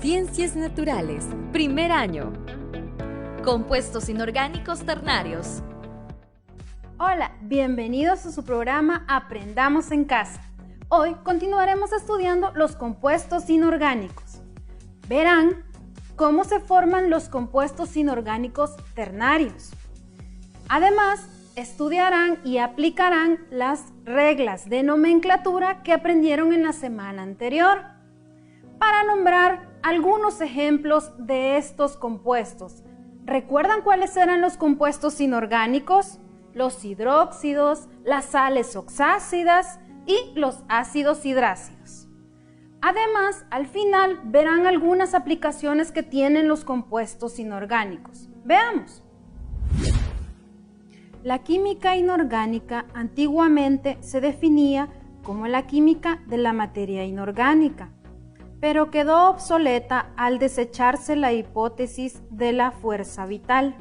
Ciencias Naturales, primer año. Compuestos inorgánicos ternarios. Hola, bienvenidos a su programa Aprendamos en Casa. Hoy continuaremos estudiando los compuestos inorgánicos. Verán cómo se forman los compuestos inorgánicos ternarios. Además, estudiarán y aplicarán las reglas de nomenclatura que aprendieron en la semana anterior para nombrar algunos ejemplos de estos compuestos. ¿Recuerdan cuáles eran los compuestos inorgánicos? Los hidróxidos, las sales oxácidas y los ácidos hidrácidos. Además, al final verán algunas aplicaciones que tienen los compuestos inorgánicos. Veamos. La química inorgánica antiguamente se definía como la química de la materia inorgánica, pero quedó obsoleta al desecharse la hipótesis de la fuerza vital,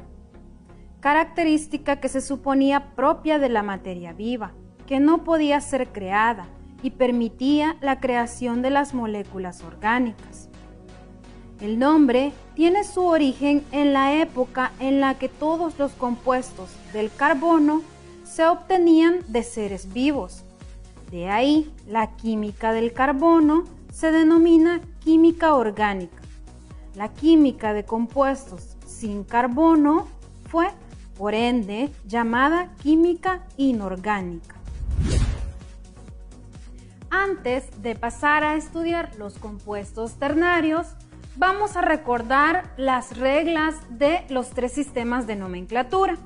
característica que se suponía propia de la materia viva, que no podía ser creada y permitía la creación de las moléculas orgánicas. El nombre tiene su origen en la época en la que todos los compuestos del carbono se obtenían de seres vivos. De ahí, la química del carbono se denomina química orgánica. La química de compuestos sin carbono fue, por ende, llamada química inorgánica. Antes de pasar a estudiar los compuestos ternarios, vamos a recordar las reglas de los tres sistemas de nomenclatura.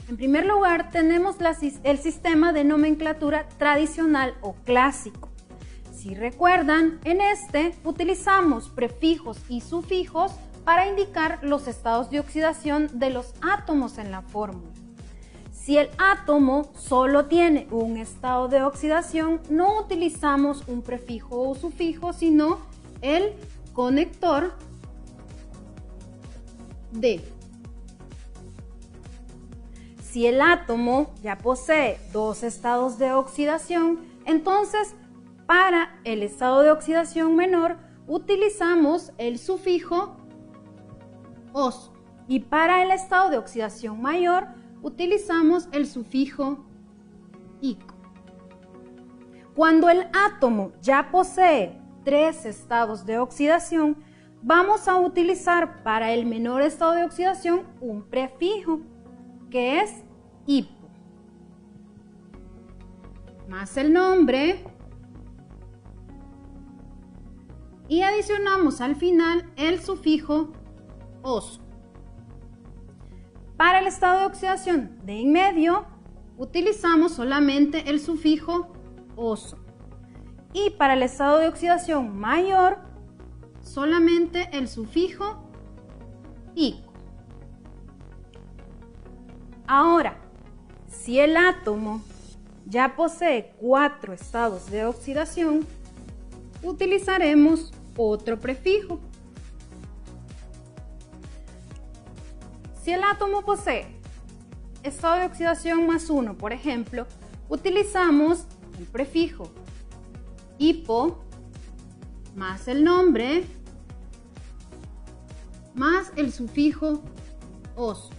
En primer lugar, tenemos el sistema de nomenclatura tradicional o clásico. Si recuerdan, en este utilizamos prefijos y sufijos para indicar los estados de oxidación de los átomos en la fórmula. Si el átomo solo tiene un estado de oxidación, no utilizamos un prefijo o sufijo, sino el conector de. Si el átomo ya posee dos estados de oxidación, entonces para el estado de oxidación menor utilizamos el sufijo oso y para el estado de oxidación mayor utilizamos el sufijo ico. Cuando el átomo ya posee tres estados de oxidación, vamos a utilizar para el menor estado de oxidación un prefijo que es hipo, más el nombre, y adicionamos al final el sufijo oso. Para el estado de oxidación de en medio, utilizamos solamente el sufijo oso. Y para el estado de oxidación mayor, solamente el sufijo ico. Ahora, si el átomo ya posee 4 estados de oxidación, utilizaremos otro prefijo. Si el átomo posee estado de oxidación más 1, por ejemplo, utilizamos el prefijo hipo más el nombre más el sufijo oso.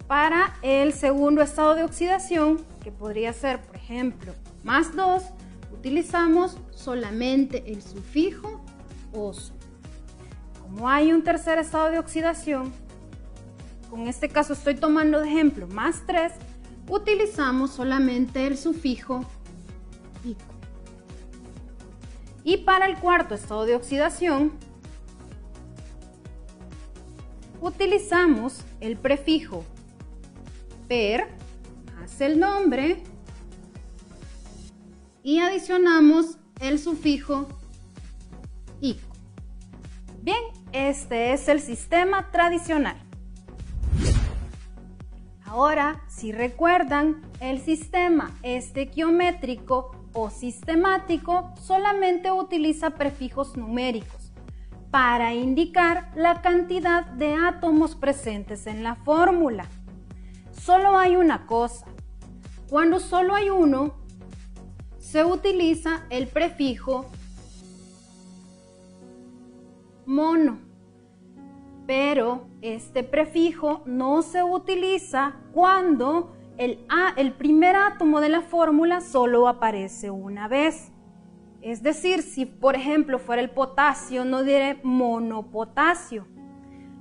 Para el segundo estado de oxidación, que podría ser, por ejemplo, más 2, utilizamos solamente el sufijo oso. Como hay un tercer estado de oxidación, con este caso estoy tomando de ejemplo más 3, utilizamos solamente el sufijo ico. Y para el cuarto estado de oxidación, utilizamos el prefijo per más el nombre y adicionamos el sufijo ico. Bien, este es el sistema tradicional. Ahora, si recuerdan, el sistema estequiométrico o sistemático solamente utiliza prefijos numéricos para indicar la cantidad de átomos presentes en la fórmula. Solo hay una cosa: cuando solo hay uno, se utiliza el prefijo mono. Pero este prefijo no se utiliza cuando el primer átomo de la fórmula solo aparece una vez. Es decir, si por ejemplo fuera el potasio, no diré monopotasio,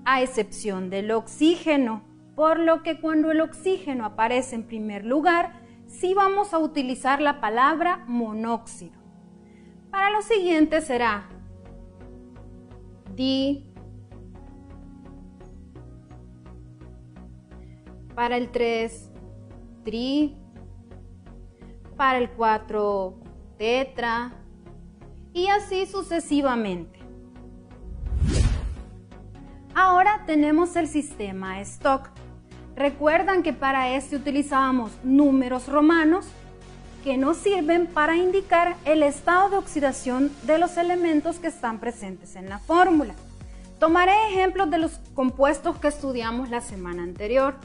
a excepción del oxígeno, por lo que cuando el oxígeno aparece en primer lugar, sí vamos a utilizar la palabra monóxido. Para lo siguiente será para el 3, tri, para el 4, tetra, y así sucesivamente. Ahora tenemos el sistema Stock. Recuerdan que para este utilizábamos números romanos que nos sirven para indicar el estado de oxidación de los elementos que están presentes en la fórmula. Tomaré ejemplos de los compuestos que estudiamos la semana anterior.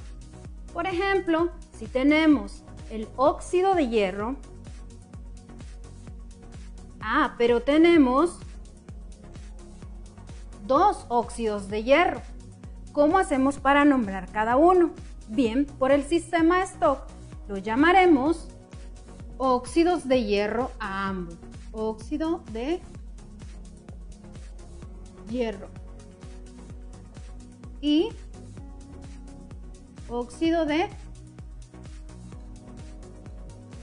Por ejemplo, si tenemos el óxido de hierro, pero tenemos dos óxidos de hierro. ¿Cómo hacemos para nombrar cada uno? Bien, por el sistema Stock lo llamaremos óxidos de hierro a ambos. Óxido de hierro y óxido de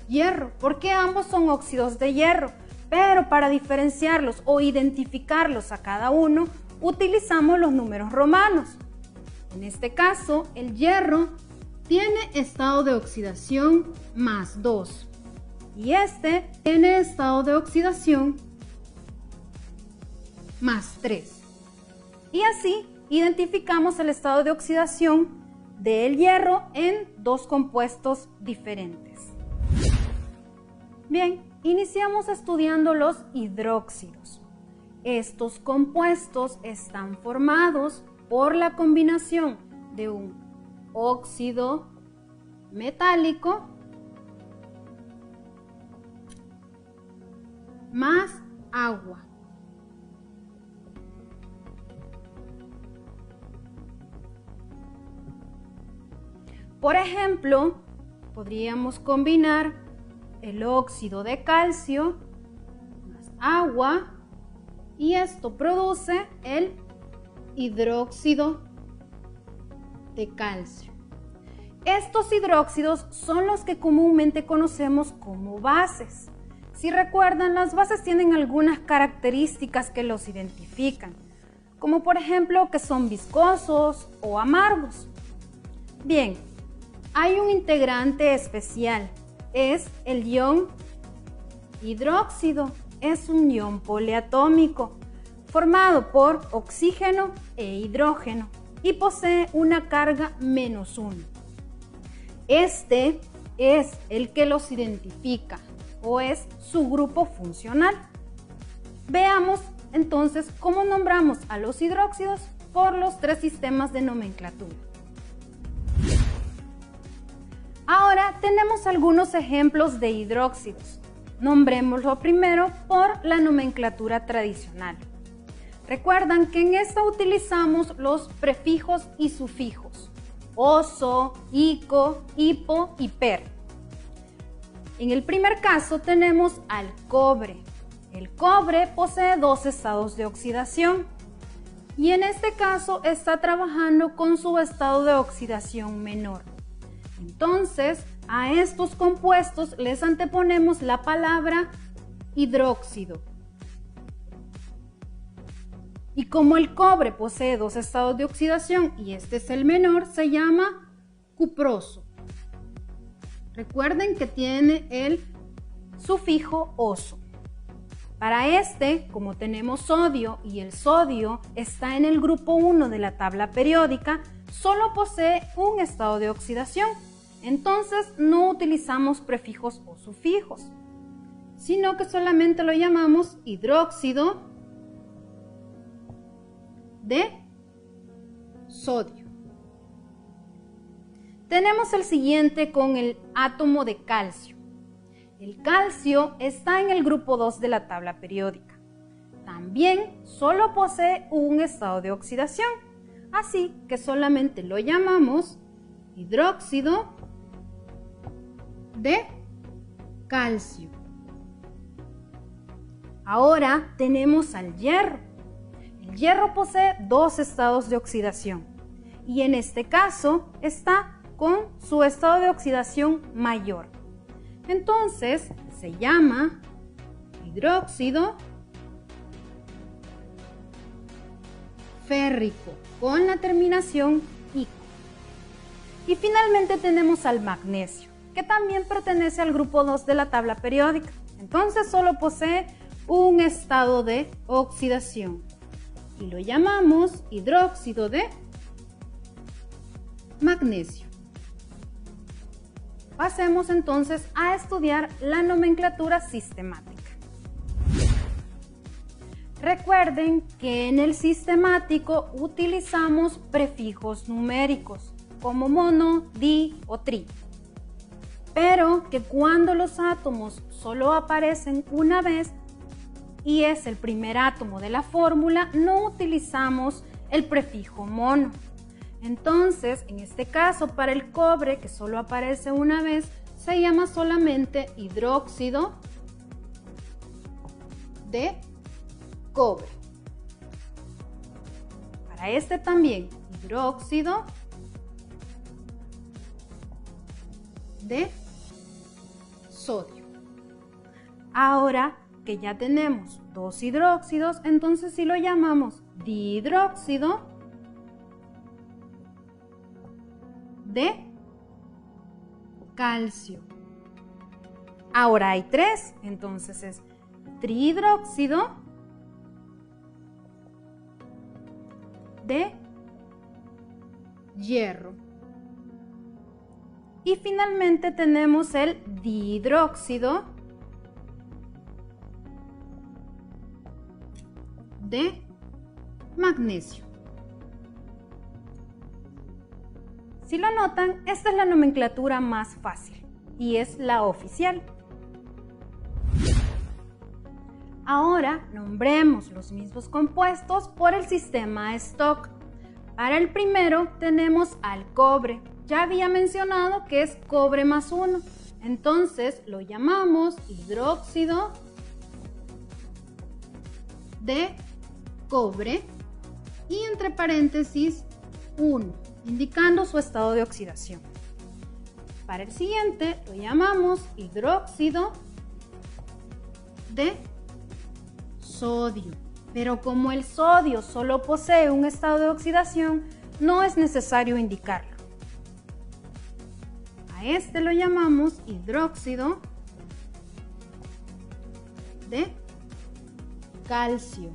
hierro. ¿Por qué ambos son óxidos de hierro? Pero para diferenciarlos o identificarlos a cada uno, utilizamos los números romanos. En este caso, el hierro tiene estado de oxidación más 2 y este tiene estado de oxidación más 3. Y así identificamos el estado de oxidación del hierro en dos compuestos diferentes. Bien, iniciamos estudiando los hidróxidos. Estos compuestos están formados por la combinación de un óxido metálico más agua. Por ejemplo, podríamos combinar el óxido de calcio más agua y esto produce el hidróxido de calcio. Estos hidróxidos son los que comúnmente conocemos como bases. Si recuerdan, las bases tienen algunas características que los identifican, como por ejemplo que son viscosos o amargos. Bien, hay un integrante especial, es el ion hidróxido. Es un ion poliatómico formado por oxígeno e hidrógeno y posee una carga -1. Este es el que los identifica o es su grupo funcional. Veamos entonces cómo nombramos a los hidróxidos por los tres sistemas de nomenclatura. Ahora tenemos algunos ejemplos de hidróxidos. Nombrémoslo primero por la nomenclatura tradicional. Recuerdan que en esta utilizamos los prefijos y sufijos: oso, ico, hipo y per. En el primer caso tenemos al cobre. El cobre posee dos estados de oxidación y en este caso está trabajando con su estado de oxidación menor. Entonces, a estos compuestos les anteponemos la palabra hidróxido. Y como el cobre posee dos estados de oxidación y este es el menor, se llama cuproso. Recuerden que tiene el sufijo oso. Para este, como tenemos sodio y el sodio está en el grupo 1 de la tabla periódica, solo posee un estado de oxidación. Entonces no utilizamos prefijos o sufijos, sino que solamente lo llamamos hidróxido de sodio. Tenemos el siguiente con el átomo de calcio. El calcio está en el grupo 2 de la tabla periódica. también solo posee un estado de oxidación, así que solamente lo llamamos hidróxido de calcio. Ahora tenemos al hierro. El hierro posee dos estados de oxidación y en este caso está con su estado de oxidación mayor. Entonces se llama hidróxido férrico con la terminación ico. Y finalmente tenemos al magnesio, que también pertenece al grupo 2 de la tabla periódica. Entonces solo posee un estado de oxidación y lo llamamos hidróxido de magnesio. Pasemos entonces a estudiar la nomenclatura sistemática. Recuerden que en el sistemático utilizamos prefijos numéricos como mono, di o tri, pero que cuando los átomos solo aparecen una vez y es el primer átomo de la fórmula, no utilizamos el prefijo mono. Entonces, en este caso, para el cobre, que solo aparece una vez, se llama solamente hidróxido de cobre. Para este también, hidróxido de sodio. Ahora que ya tenemos dos hidróxidos, entonces sí lo llamamos dihidróxido de calcio. Ahora hay tres, entonces es trihidróxido de hierro. Y finalmente tenemos el dihidróxido de magnesio. Si lo notan, esta es la nomenclatura más fácil y es la oficial. Ahora nombremos los mismos compuestos por el sistema Stock. Para el primero tenemos al cobre. Ya había mencionado que es cobre más 1. Entonces lo llamamos hidróxido de cobre y entre paréntesis 1, indicando su estado de oxidación. Para el siguiente lo llamamos hidróxido de sodio, pero como el sodio solo posee un estado de oxidación, no es necesario indicarlo. A este lo llamamos hidróxido de calcio.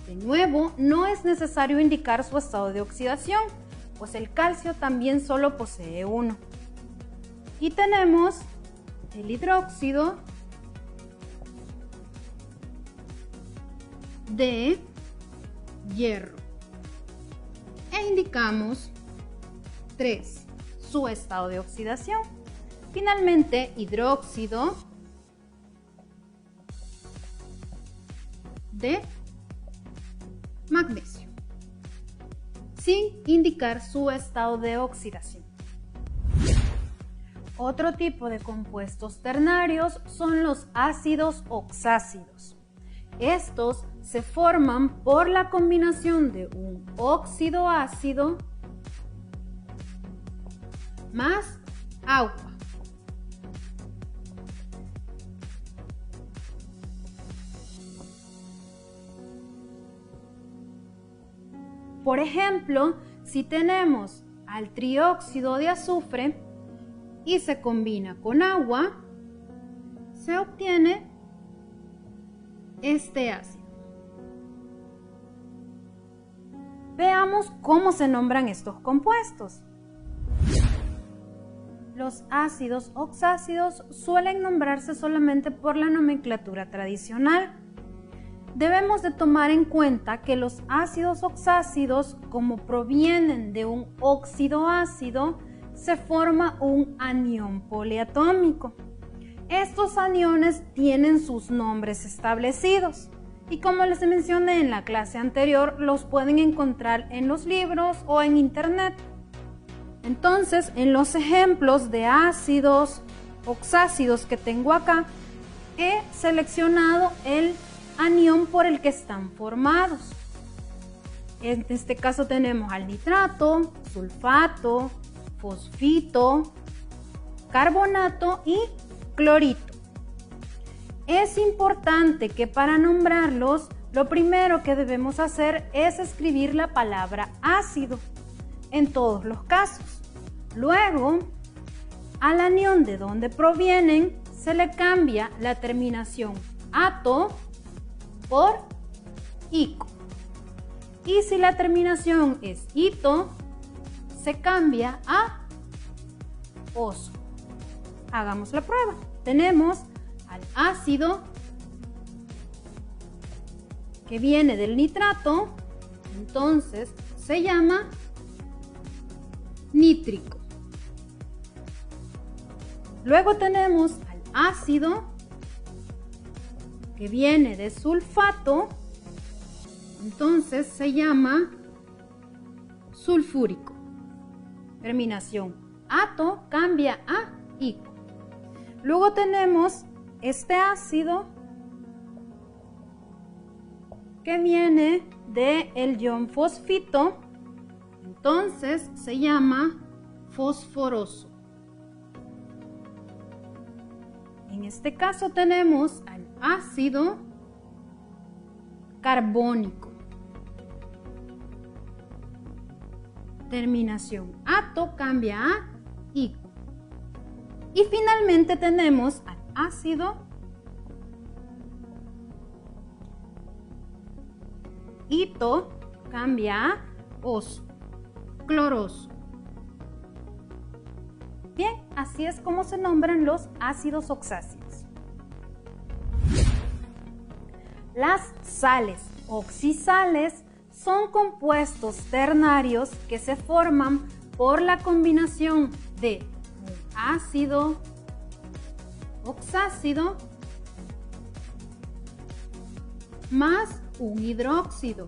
De nuevo, no es necesario indicar su estado de oxidación, pues el calcio también solo posee uno. Y tenemos el hidróxido de hierro. E indicamos 3, su estado de oxidación. Finalmente, hidróxido de magnesio, sin indicar su estado de oxidación. Otro tipo de compuestos ternarios son los ácidos oxácidos. Estos se forman por la combinación de un óxido ácido más agua. Por ejemplo, si tenemos al trióxido de azufre y se combina con agua, se obtiene este ácido. Veamos cómo se nombran estos compuestos. Los ácidos oxácidos suelen nombrarse solamente por la nomenclatura tradicional. Debemos de tomar en cuenta que los ácidos oxácidos, como provienen de un óxido ácido, se forma un anión poliatómico. Estos aniones tienen sus nombres establecidos Y como les mencioné en la clase anterior, los pueden encontrar en los libros o en internet. Entonces, en los ejemplos de ácidos oxácidos que tengo acá, he seleccionado el anión por el que están formados. En este caso tenemos al nitrato, sulfato, fosfito, carbonato y clorito. Es importante que para nombrarlos, lo primero que debemos hacer es escribir la palabra ácido en todos los casos. Luego, al anión de donde provienen se le cambia la terminación ato por ico. Y si la terminación es ito, se cambia a oso. Hagamos la prueba. Tenemos al ácido que viene del nitrato, entonces se llama nítrico. Luego tenemos al ácido que viene de sulfato, entonces se llama sulfúrico. Terminación ato cambia a ico. Luego tenemos este ácido que viene del ion fosfito, entonces se llama fosforoso. En este caso tenemos al ácido carbónico. Terminación ato cambia a ico. Y finalmente tenemos al ácido ito cambia a oso, cloroso. Bien, así es como se nombran los ácidos oxácidos. Las sales oxisales son compuestos ternarios que se forman por la combinación de un ácido oxácido más un hidróxido.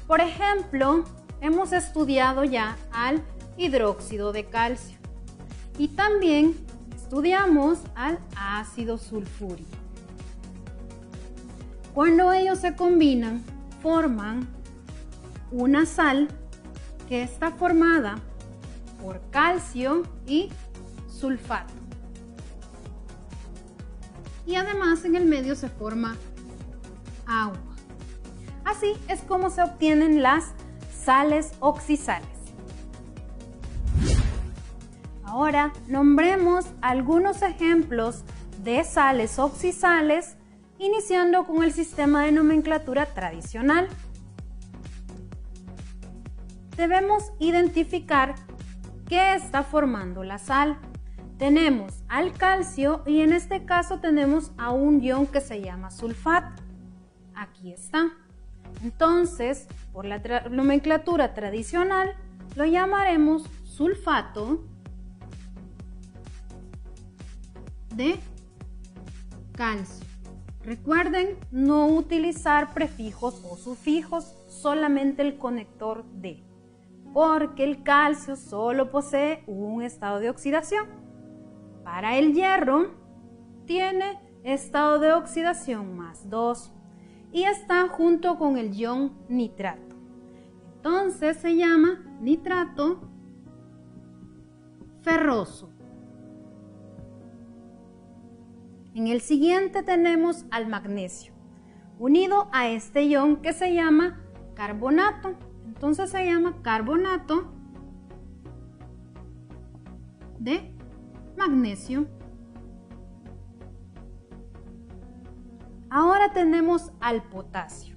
Por ejemplo, hemos estudiado ya al hidróxido de calcio y también estudiamos al ácido sulfúrico. Cuando ellos se combinan, forman una sal que está formada por calcio y sulfato. Y además en el medio se forma agua. Así es como se obtienen las sales oxisales. Ahora nombremos algunos ejemplos de sales oxisales, iniciando con el sistema de nomenclatura tradicional. Debemos identificar qué está formando la sal. Tenemos al calcio y en este caso tenemos a un ion que se llama sulfato. Aquí está. Entonces, por la nomenclatura tradicional, lo llamaremos sulfato de calcio. Recuerden no utilizar prefijos o sufijos, solamente el conector de, porque el calcio solo posee un estado de oxidación. Para el hierro tiene estado de oxidación +2 y está junto con el ion nitrato. Entonces se llama nitrato ferroso. En el siguiente tenemos al magnesio, unido a este ion que se llama carbonato. Entonces se llama carbonato de magnesio. Ahora tenemos al potasio.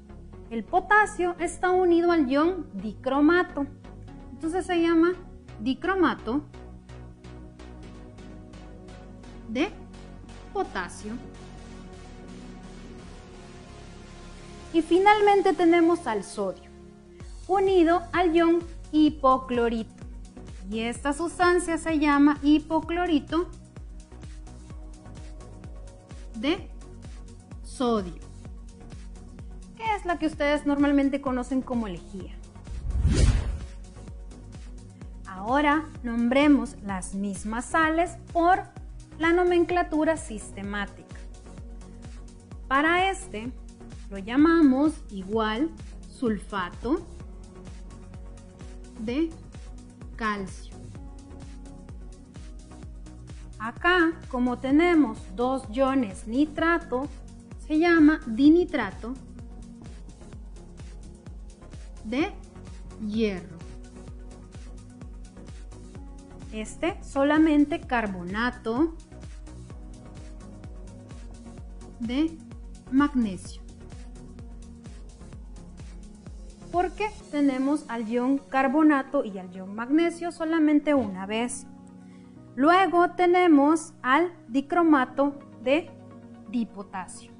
El potasio está unido al ion dicromato. Entonces se llama dicromato de potasio. Y finalmente tenemos al sodio, unido al ion hipoclorito. Y esta sustancia se llama hipoclorito de sodio, que es la que ustedes normalmente conocen como lejía. Ahora nombremos las mismas sales por la nomenclatura sistemática. Para este lo llamamos igual sulfato de calcio. Acá, como tenemos dos iones nitrato, se llama dinitrato de hierro. Este solamente carbonato de magnesio. Porque tenemos al ion carbonato y al ion magnesio solamente una vez. Luego tenemos al dicromato de dipotasio.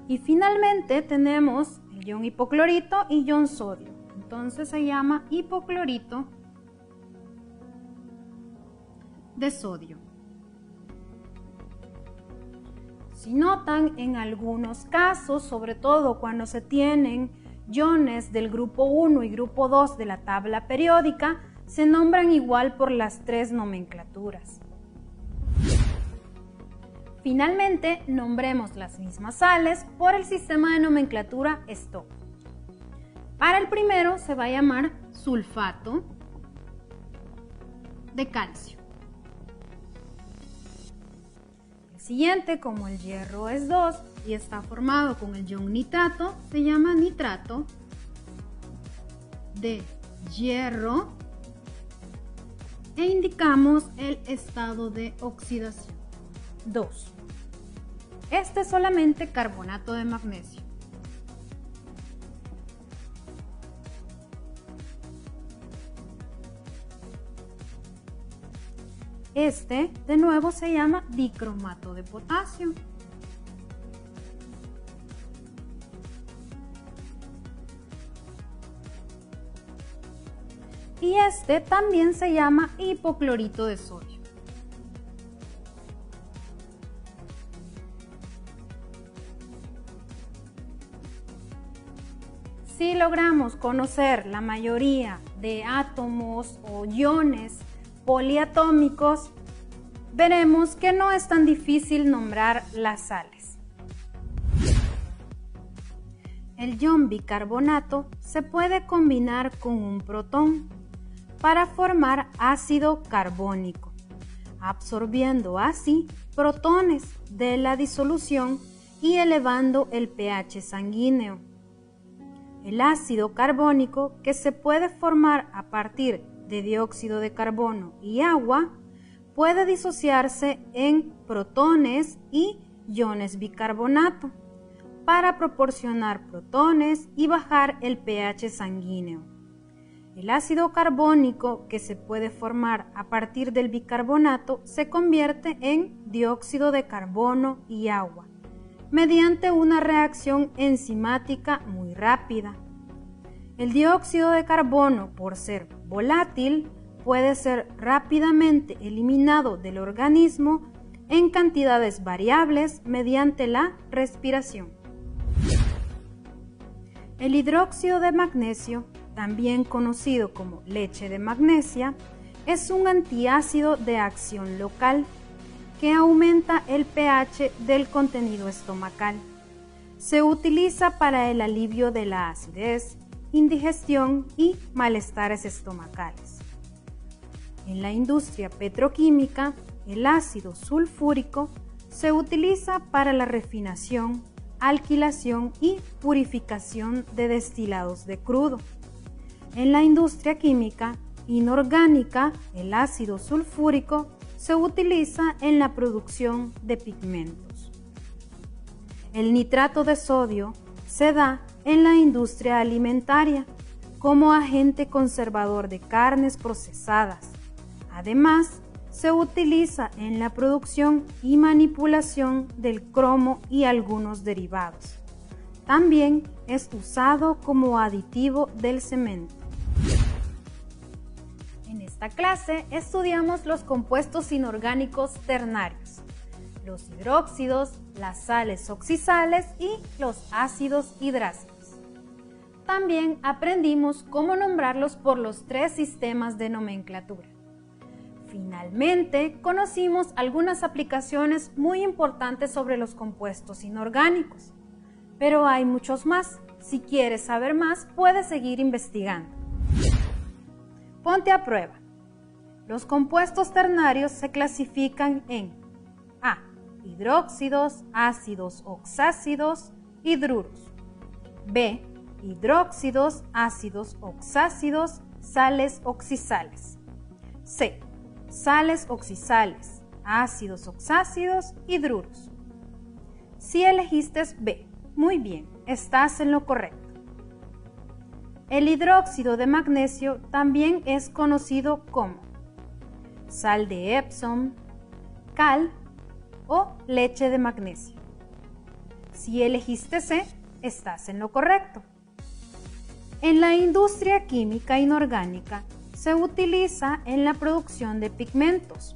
Y finalmente tenemos el ion hipoclorito y ion sodio. Entonces se llama hipoclorito de sodio. Si notan, en algunos casos, sobre todo cuando se tienen iones del grupo 1 y grupo 2 de la tabla periódica, se nombran igual por las tres nomenclaturas. Finalmente, nombremos las mismas sales por el sistema de nomenclatura Stock. Para el primero se va a llamar sulfato de calcio. El siguiente, como el hierro es 2 y está formado con el ion nitrato, se llama nitrato de hierro e indicamos el estado de oxidación 2. Este es solamente carbonato de magnesio. Este, de nuevo, se llama dicromato de potasio. Y este también se llama hipoclorito de sodio. Si logramos conocer la mayoría de átomos o iones poliatómicos, veremos que no es tan difícil nombrar las sales. El ion bicarbonato se puede combinar con un protón para formar ácido carbónico, absorbiendo así protones de la disolución y elevando el pH sanguíneo. El ácido carbónico, que se puede formar a partir de dióxido de carbono y agua, puede disociarse en protones y iones bicarbonato para proporcionar protones y bajar el pH sanguíneo. El ácido carbónico, que se puede formar a partir del bicarbonato, se convierte en dióxido de carbono y agua mediante una reacción enzimática muy rápida. El dióxido de carbono, por ser volátil, puede ser rápidamente eliminado del organismo en cantidades variables mediante la respiración. El hidróxido de magnesio, también conocido como leche de magnesia, es un antiácido de acción local que aumenta el pH del contenido estomacal. Se utiliza para el alivio de la acidez, indigestión y malestares estomacales. En la industria petroquímica, el ácido sulfúrico se utiliza para la refinación, alquilación y purificación de destilados de crudo. En la industria química inorgánica, el ácido sulfúrico se utiliza en la producción de pigmentos. El nitrato de sodio se da en la industria alimentaria como agente conservador de carnes procesadas. Además, se utiliza en la producción y manipulación del cromo y algunos derivados. También es usado como aditivo del cemento. esta clase estudiamos los compuestos inorgánicos ternarios, los hidróxidos, las sales oxisales y los ácidos hidráceos. También aprendimos cómo nombrarlos por los 3 sistemas de nomenclatura. Finalmente, conocimos algunas aplicaciones muy importantes sobre los compuestos inorgánicos. Pero hay muchos más. Si quieres saber más, puedes seguir investigando. Ponte a prueba. Los compuestos ternarios se clasifican en A. Hidróxidos, ácidos oxácidos, hidruros. B. Hidróxidos, ácidos oxácidos, sales oxisales. C. Sales oxisales, ácidos oxácidos, hidruros. Si elegiste B, muy bien, estás en lo correcto. El hidróxido de magnesio también es conocido como sal de Epsom, cal o leche de magnesio. Si elegiste C, estás en lo correcto. En la industria química inorgánica se utiliza en la producción de pigmentos.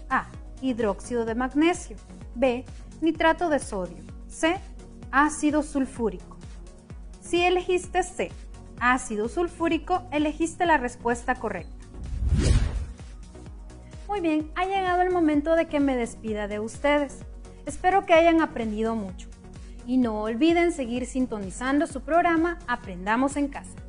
A. Hidróxido de magnesio. B. Nitrato de sodio. C. Ácido sulfúrico. Si elegiste C, ácido sulfúrico, elegiste la respuesta correcta. Muy bien, ha llegado el momento de que me despida de ustedes. Espero que hayan aprendido mucho. Y no olviden seguir sintonizando su programa Aprendamos en Casa.